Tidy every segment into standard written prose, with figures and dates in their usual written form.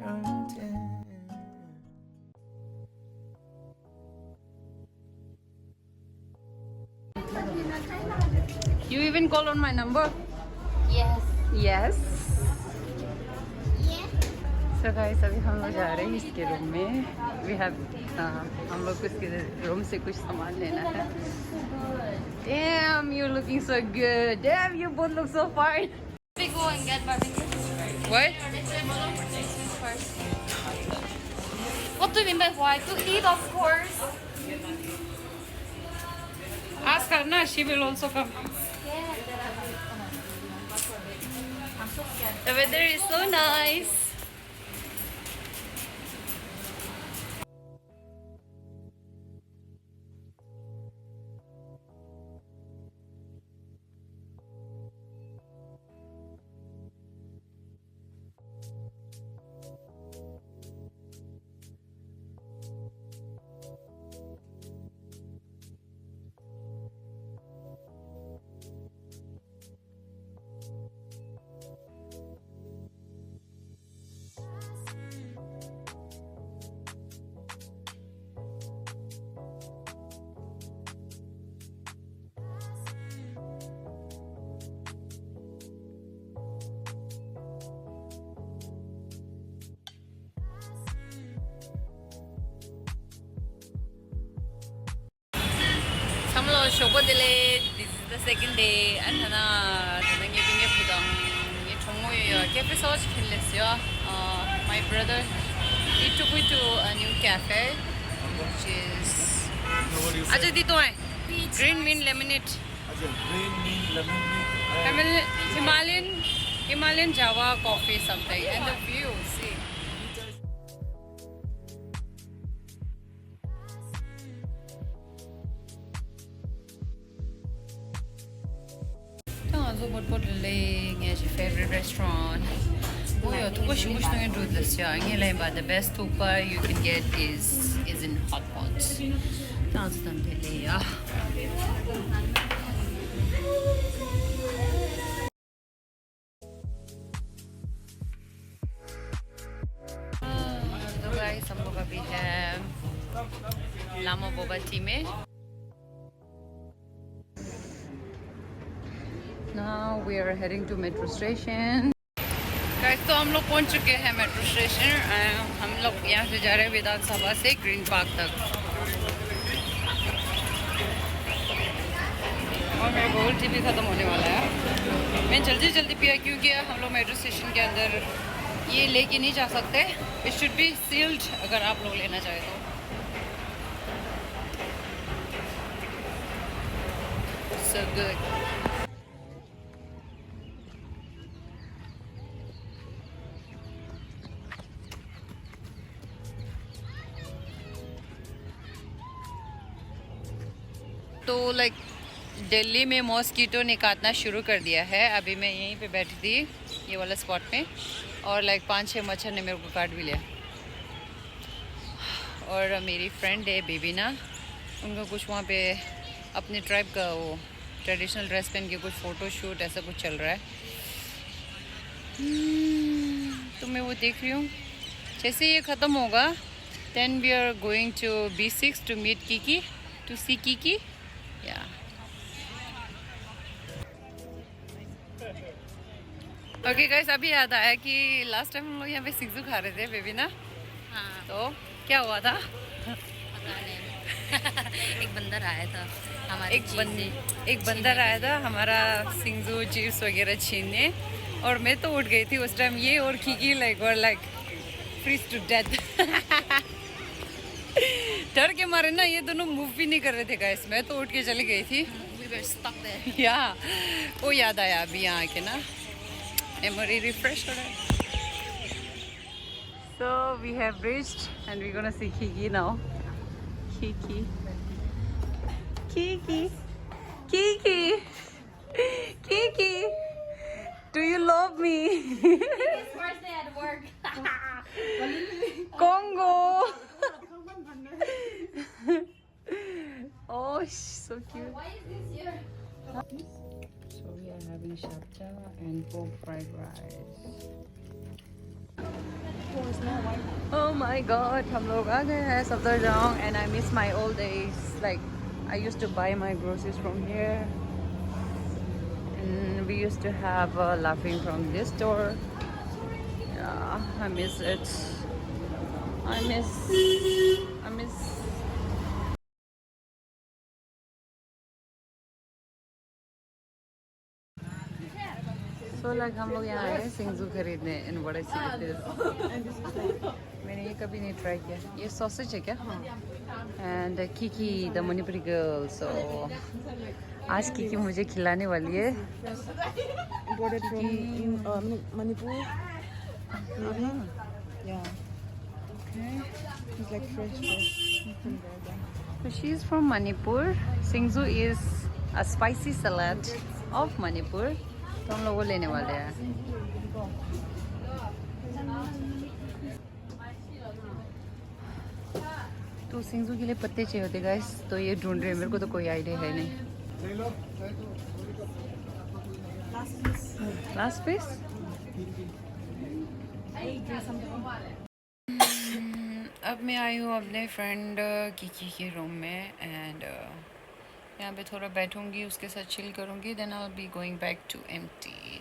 You even call on my number? Yes. Yes. Yes. So guys, अभी हम लोग जा रहे हैं इसके रूम में. We have हम लोग को इसके रूम से कुछ सामान लेना है. Damn, you're looking so good. Damn, you both look so fine. We go and get barbecue. What? First. What do you mean by why? To eat, of course. Ask her, na, she will also come. The weather is so nice. Shogo dile, this is the second day. And hana tanang yebinge pudang ye chongmo yo cafe sauce khilesyo. My brother he took me to a new cafe, which is aja dito hai green mint lemonade. Green mint lemonade. Himalayan Java coffee something, and the view, see. What is your favorite restaurant? Oh yeah, but the best tupa you can get is in hot pots. So guys, हम लोग अभी हैं Lama boba tea में. Now we are heading to metro station. Guys, तो हम लोग पहुंच चुके हैं मेट्रो स्टेशन. हम लोग यहाँ से जा रहे हैं विधानसभा से ग्रीन पार्क तक. और मेरा गोल्ड टी भी ख़त्म होने वाला है. मैं जल्दी पिया क्योंकि हम लोग मेट्रो स्टेशन के अंदर ये लेके नहीं जा सकते. It should be sealed अगर आप लोग लेना चाहे तो. So good. तो लाइक दिल्ली में मॉस्किटो ने काटना शुरू कर दिया है. अभी मैं यहीं पे बैठी थी ये वाला स्पॉट में, और लाइक 5-6 मच्छर ने मेरे को काट भी लिया. और मेरी फ्रेंड है बेबीना, उनका कुछ वहाँ पे अपने ट्राइब का वो ट्रेडिशनल ड्रेस पहन के कुछ फ़ोटो शूट ऐसा कुछ चल रहा है. तो मैं वो देख रही हूँ. जैसे ये ख़त्म होगा then we are going to B6 to meet Kiki, to see Kiki. Yeah. Okay guys, अभी याद आया कि लास्ट टाइम हम लोग यहाँ पे सिंगजू खा रहे थे बेबी ना. हाँ. तो क्या हुआ था? पता नहीं. एक बंदर आया था हमारे एक बंदर आया था हमारा सिंगजू चिप्स वगैरह छीनने, और मैं तो उठ गई थी उस टाइम. ये और खीकी लाइक फ्रीज टू डेथ. डर के मारे ना ये दोनों मूव भी नहीं कर रहे थे गाइस. मैं तो उठ के चली गई थी. We were stuck there. या वो याद आया अभी यहाँ आके ना, मेमोरी रिफ्रेश हो रहा है. So we have reached and we're gonna see Kiki now. Kiki. Do you love me? It's first day at work. Congo. Oh, so cute. Why is this here? So we are having shabda and pork fried rice. Oh my god, हम लोग आ गए हैं Safdarjung and I miss my old days. Like I used to buy my groceries from here, and we used to have laughing from this store. Yeah, I miss it. I miss. So like हम लोग यहाँ आए सिंगजू खरीदने इन बड़े cities. मैंने ये कभी नहीं ट्राई किया. ये सॉसेज है क्या? And Kiki the Manipuri girl. So आज कीकी मुझे खिलाने वाली है. Imported from Manipur. Yeah. Okay. It's like fresh. From there. So she's from Manipur. Singzu is a spicy salad of Manipur. तो हम लोग वो लेने वाले हैं. तो सिंगजू के लिए पत्ते चाहिए होते गाइस, तो ये ढूंढ रहे हैं. मेरे को तो कोई आइडिया है नहीं. Last piece. अब मैं आई हूँ अपने फ्रेंड कीकी के रूम में एंड यहाँ पे थोड़ा बैठूंगी, उसके साथ चिल करूंगी. Then I will be going back to empty.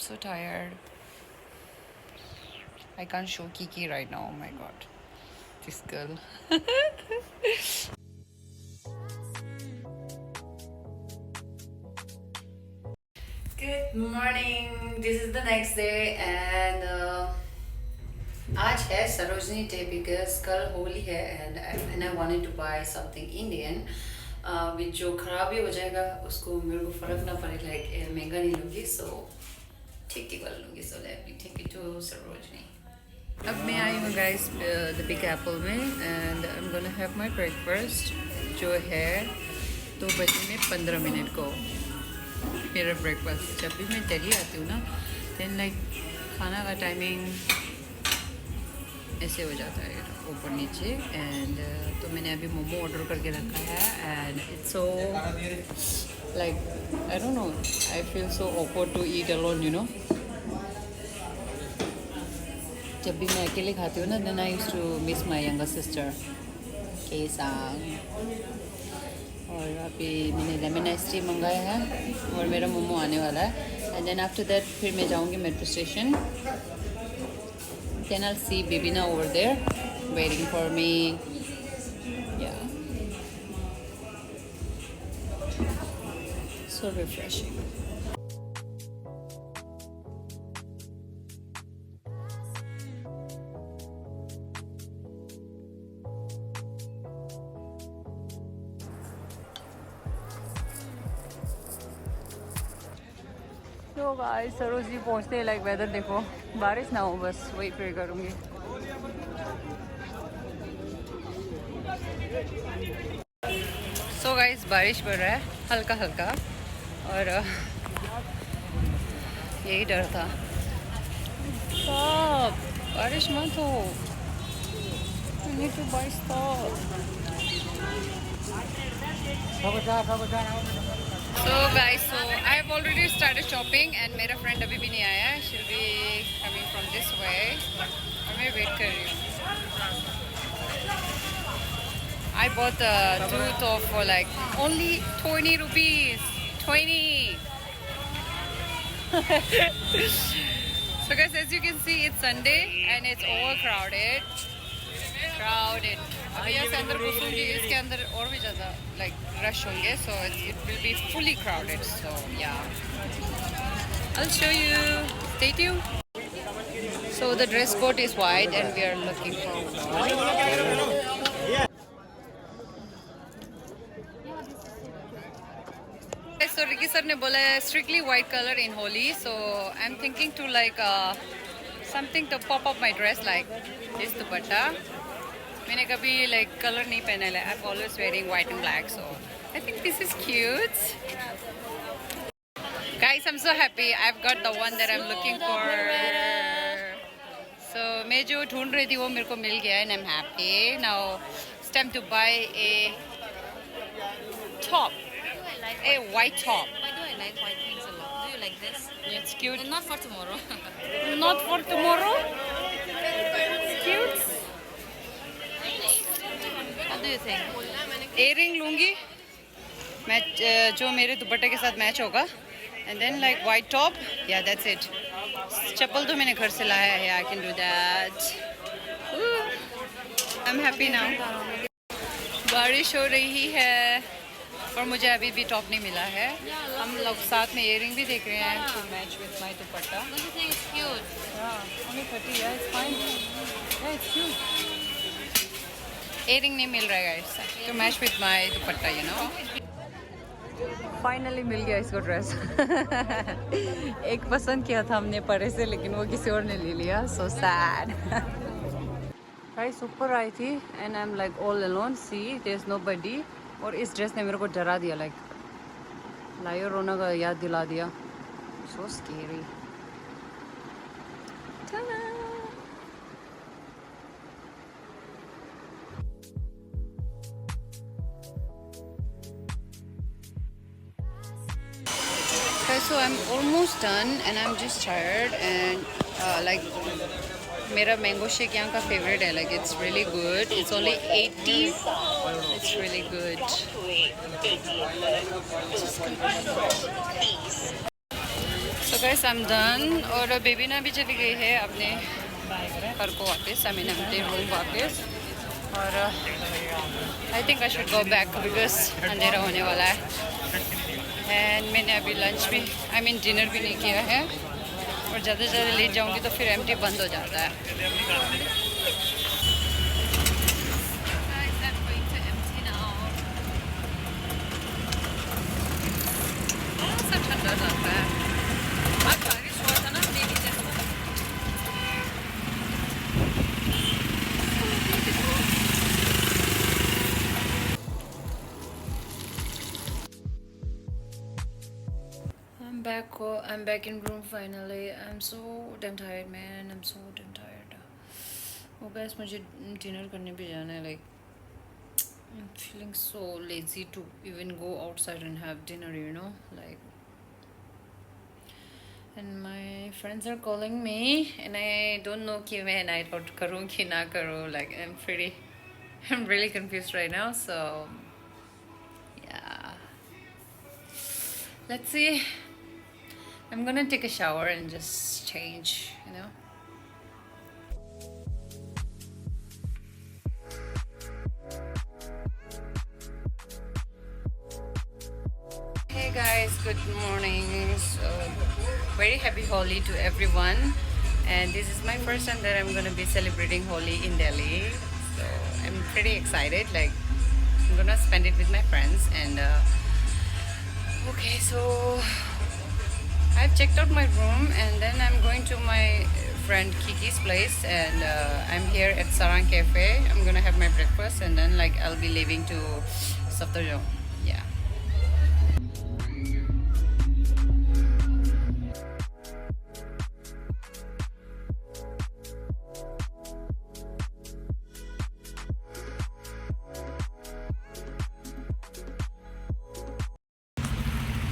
So tired. I can't show Kiki right now. Oh my god, this girl. Good morning. This is the next day and आज है Sarojini day because कल होली है and I wanted to buy something Indian. which जो खराब ही हो जाएगा उसको मेरे को फर्क ना पड़े. like महंगा नहीं लूँगी, so ठीक ठीक वाला लूँगी. so let me take it to Sarojini. अब मैं आई हूँ गाइस द बिग एप्पल में and I am gonna have my breakfast जो है 2 बजे में 15 मिनट को मेरा ब्रेकफास्ट. जब भी मैं दिल्ली आती हूँ ना देन लाइक खाना का टाइमिंग ऐसे हो जाता है ऊपर नीचे. एंड तो मैंने अभी मोमो ऑर्डर करके रखा है and it's so like I don't know, I feel so awkward to eat alone you know. जब भी मैं अकेले खाती हूँ ना then I used to miss my younger sister Kesang. और अभी मैंने लेमन आइस टी मंगाया है और मेरा मोमो आने वाला है. एंड देन आफ्टर दैट फिर मैं जाऊँगी metro station. Then I will see Babina over there waiting for me. Yeah so refreshing. तो गाइस सरोजनी पहुँचते हैं. लाइक वेदर देखो, बारिश ना हो बस वही प्रे करूँगी. सो गाइस बारिश पड़ रहा है हल्का हल्का और यही डर था. स्टॉप, बारिश मत हो. I need to buy stuff. So guys, so I have already started shopping and मेरा friend अभी भी नहीं आया है. She'll be coming from this way और मैं wait कर रही हूँ. I bought two top for like only 20 rupees. 20. So guys, as you can see, it's Sunday and it's overcrowded. अभी ऐसे अंदर घुसूंगी इसके अंदर और भी ज़्यादा like rush होंगे. So it will be fully crowded. So yeah, I'll show you. Stay tuned. So the dress code is white and we are looking for white. So Ricky sir ने बोला है strictly white color in Holi. So I'm thinking to like something to pop up my dress like this dupatta. मैंने कभी like color नहीं पहना है. I'm always wearing white and black. So I think this is cute. Guys, I'm so happy. I've got the one that I'm looking for. So मैं जो ढूंढ रही थी वो मेरे को मिल गया and I'm happy. Now it's time to buy a top. A white top. Why do I like white things a lot? Do you like this? It's cute. And not for tomorrow. Not for tomorrow. It's cute. What do you think? Earring लूँगी मैं जो मेरे दुपट्टे के साथ match होगा. And then like white top. Yeah, that's it. चप्पल तो मैंने घर से लाया है. I can do that. I'm happy now. बारिश हो रही है और मुझे अभी भी टॉप नहीं मिला है. हम लोग साथ में इयरिंग भी देख रहे हैं to match with my dupatta. Don't you think it's cute? Yeah, only 30. Yeah, it's fine. Yeah, it's cute. Earring नहीं मिल रहा है guys. To match with my dupatta, you know. Finally मिल गया इसको ड्रेस. एक पसंद किया था हमने परे से लेकिन वो किसी और ने ले लिया. So sad. गाइस ऊपर आई थी and I am like all alone. See there is nobody. और इस ड्रेस ने मेरे को डरा दिया. लाइक लायो रोना का याद दिला दिया. So scary. Okay, so I'm almost done and I'm just tired and like मेरा मैंगो शेक यहाँ का फेवरेट है. Like it's really good. It's only 80. It's really good. So guys, I'm done. और बेबी ना भी चली गई है अपने घर को वापस. I mean अपने रूम वापस. और I think I should go back because अंधेरा होने वाला है. एंड मैंने अभी लंच भी डिनर भी नहीं किया है. और ज़्यादा से ज़्यादा लेट जाऊँगी तो फिर एम्प्टी बंद हो जाता है. सब ठंडा जाता है. आज बारिश हुआ था ना मेरी जैसा. I'm back in room finally. I'm so damn tired, man. I'm so damn tired. Oh guys, मुझे dinner करने भी जाना है. Like I'm feeling so lazy to even go outside and have dinner, you know. Like, and my friends are calling me and I don't know कि मैं night out करूँ कि ना करूँ. Like I'm really confused right now. So yeah, let's see. I'm gonna take a shower and just change, you know. Hey guys, good morning. So very happy Holi to everyone. And this is my first time that I'm gonna be celebrating Holi in Delhi. So I'm pretty excited. Like I'm gonna spend it with my friends and okay, so I've checked out my room and then I'm going to my friend Kiki's place and I'm here at Sarang Cafe. I'm gonna have my breakfast and then like I'll be leaving to Safdarjung. Yeah.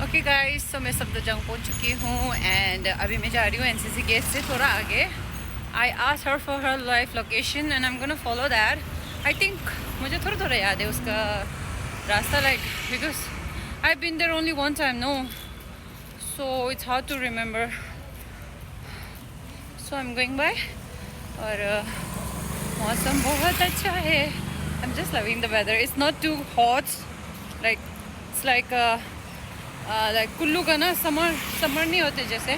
Okay guys, तो मैं सफदरजंग पहुंच चुकी हूँ and अभी मैं जा रही हूँ एनसीसी गेट से थोड़ा आगे. I asked her for her live location and I am gonna follow that. I think मुझे थोड़ा थोड़ा याद है उसका रास्ता. Like because I have been there only one time no, so it's hard to remember. So I am going by. और मौसम बहुत अच्छा है. I am just loving the weather. It's not too hot. Like it's like Kullu का ना summer नहीं होते जैसे,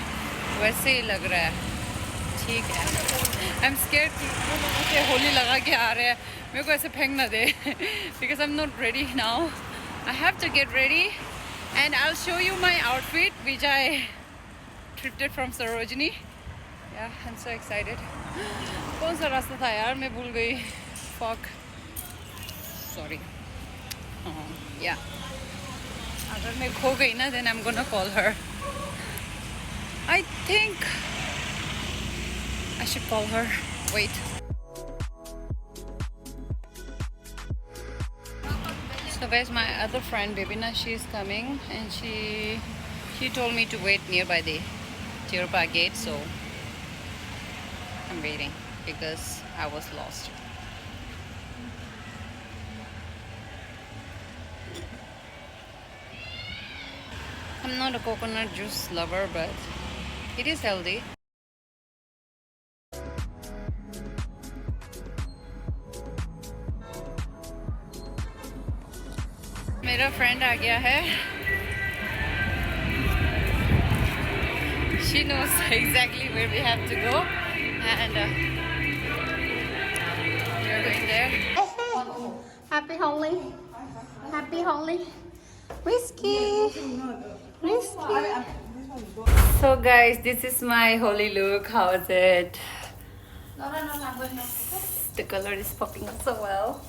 वैसे ही लग रहा है. ठीक है. आई एम स्केर्ड लोगों से होली लगा के आ रहे हैं. मेरे को ऐसे फेंक ना दे because I am not ready now. I have to get ready and I will show you my outfit which I thrifted from Sarojini. Yeah, I'm so excited. कौन सा रास्ता था यार, मैं भूल गई. Fuck. Sorry. Yeah. अगर मैं खो गई ना then I'm gonna call her. I think I should call her. Wait. So guys, my other friend Bebina, she is coming and she told me to wait nearby the Tirupati gate, so I'm waiting because I was lost. I'm not a coconut juice lover, but it is healthy. मेरा friend आ गया है. She knows exactly where we have to go, and we're going there. Happy Holi. Happy Holi. Risky. Risky. So guys, this is my holy look. How is it? The color is popping up so well.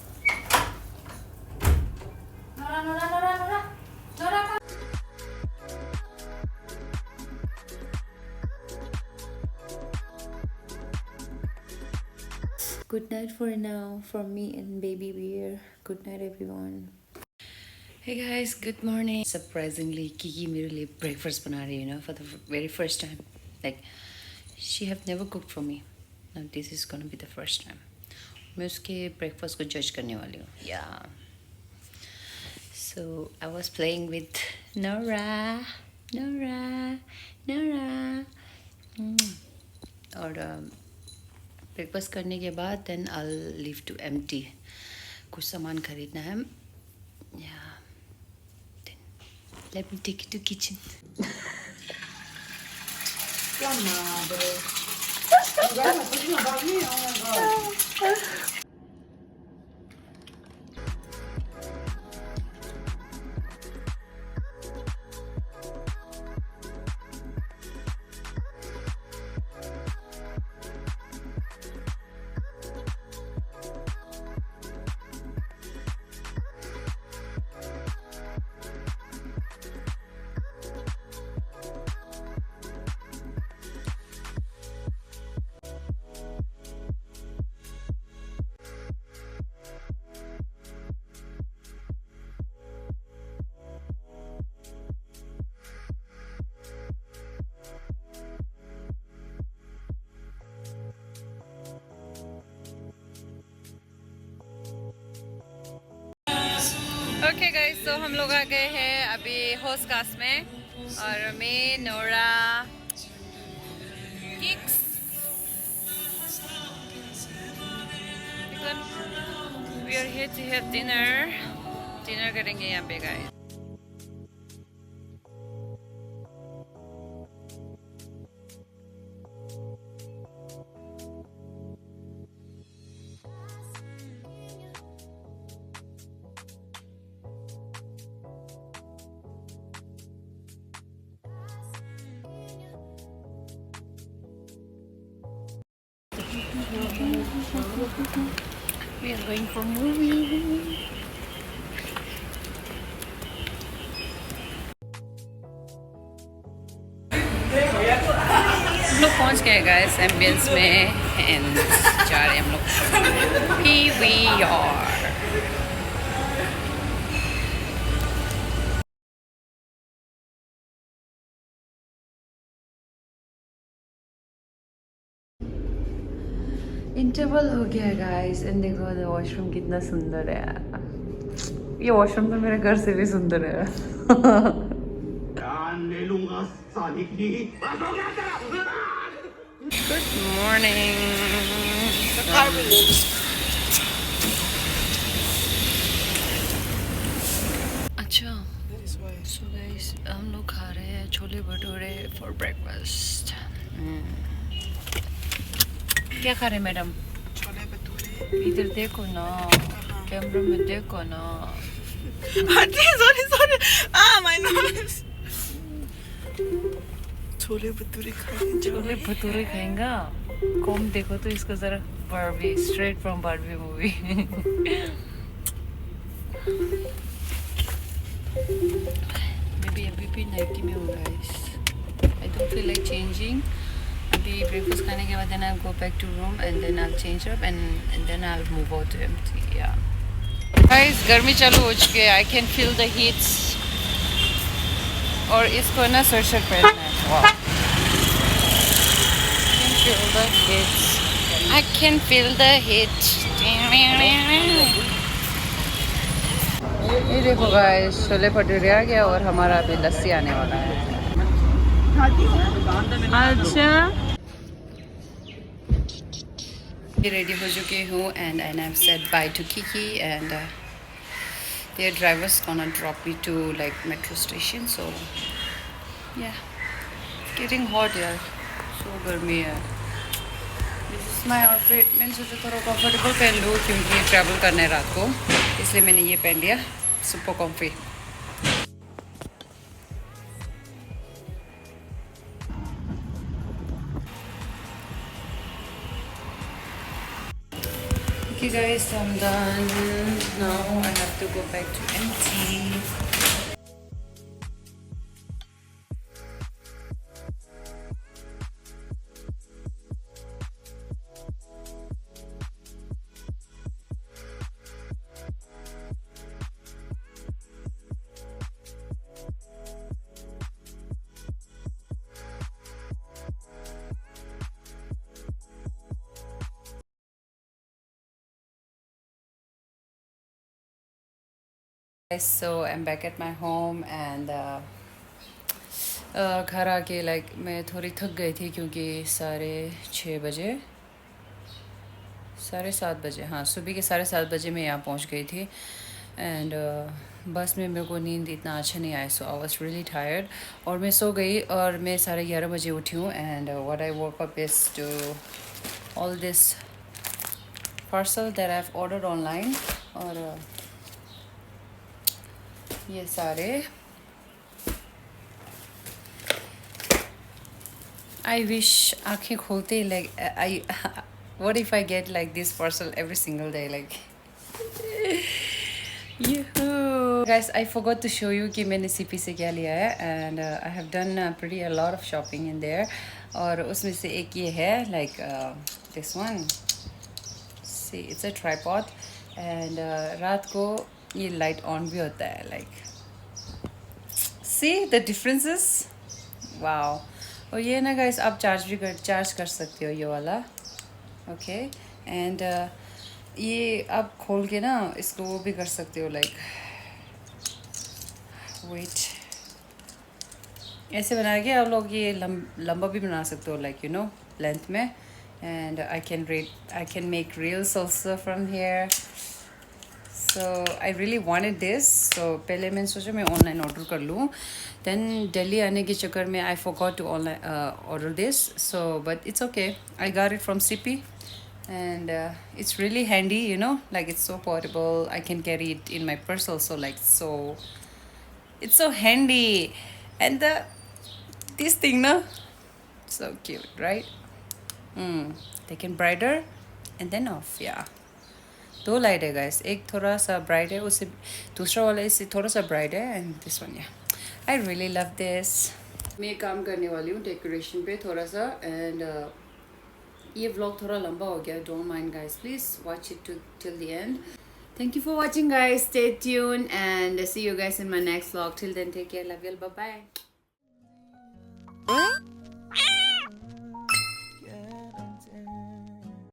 Good night for now from me and baby bear. Good night everyone. Hey guys, good morning. Surprisingly, Kiki mere liye breakfast bana rahi है, for the very first time. Like, she have never cooked for me. Now this is gonna be the first time. मैं उसके breakfast को judge करने वाली हूँ. Yeah. So I was playing with Nora. और breakfast करने के बाद then I'll leave to empty. कुछ सामान खरीदना है. Yeah. Let me take you to kitchen. Okay guys, so हम लोग आ गए हैं अभी हौसखास में और मैं Nora kicks we are here to have dinner करेंगे यहाँ पे guys. We are going for movie. हम लोग पहुंच गए गाइस एम्बियंस में एंड जा रहे हैं हम लोग. Here we are. इंटरवल हो गया गाइस एंड देखो वॉशरूम कितना सुंदर है. ये वॉशरूम तो मेरे घर से भी सुंदर है. Good morning. अच्छा सो गाइस हम लोग खा रहे हैं छोले भटूरे फॉर ब्रेकफास्ट. क्या खा रहे मैडम? छोले भटूरे. इधर देखो ना, कैमरा में देखो ना. sorry. My nose. Chole bhature खाएंगे. छोले भटूरे खाएंगा. कौन देखो तो इसको जरा. Barbie, straight from Barbie movie. अभी भी नाइटी में हूँ guys. I don't feel like changing. अभी ब्रेकफास्ट खाने के बाद then I'll go back to room and then I'll change up and then I'll move out to empty. Yeah. Guys, गर्मी चालू हो चुकी है. I can feel the heat. और इसको ना स्वेटशर्ट पहनना है. वाह. feel the heat. I can feel the heat. ये देखो गाइस, छोले भटूरे आ गया और हमारा अभी लस्सी आने वाला है. अच्छा, रेडी हो चुकी हूँ and I have said bye to Kiki and their driver's gonna drop me to like metro station. So yeah, getting hot यार, so गर्मी है. This is my outfit. मैंने सोचा थोड़ा comfortable पहन लूँ क्योंकि travel करना है रात को, इसलिए मैंने ये पहन लिया. Super comfy. Okay guys, I'm done. Now I have to go back to empty. Guys, so I'm back at my home and घर आके लाइक मैं थोड़ी थक गई थी क्योंकि 7:30 बजे हाँ, सुबह के 7:30 बजे मैं यहाँ पहुँच गई थी. एंड बस में मेरे को नींद इतना अच्छा नहीं आया, सो आई वाज रियली टायर्ड और मैं सो गई और मैं 11:30 बजे उठी हूँ. And what I woke up is to all this parcel that I have ordered online. और ये सारे आई विश आँखें खोलते like I what if I get like this parcel every single day like. Guys, I forgot to show you कि मैंने CP से क्या लिया है. And I have done pretty a lot of shopping in there. और उसमें से एक ये है like this one. See, it's a tripod. And रात को ये लाइट ऑन भी होता है like. See the differences? Wow. और ये ना guys आप चार्ज कर सकते हो ये वाला. ओके. एंड ये आप खोल के ना इसको वो भी कर सकते हो लाइक वेट ऐसे बना के आप लोग ये लंबा भी बना सकते हो लाइक यू नो लेंथ में. And I can make reels also from here. So I really wanted this. So पहले मैंने सोचा मैं ऑनलाइन ऑर्डर कर लूँ. देन दिल्ली आने के चक्कर में I forgot to online order this. So but it's okay, I got it from CP. And it's really handy, you know, like it's so portable. I can carry it in my purse also, like so it's so handy. And this thing na so cute, right? They can brighter and then off. Yeah, दो light है guys, एक थोड़ा सा bright है, उससे दूसरा वाला इससे थोड़ा सा bright है. and this one, yeah, I really love this. मैं काम करने वाली हूँ डेकोरेशन पे थोड़ा सा. एंड ये vlog थोड़ा लंबा हो गया. Don't mind guys, please watch it till the end. Thank you for watching guys. Stay tuned and see you guys in my next vlog. Till then, take care. Love you all. Bye bye.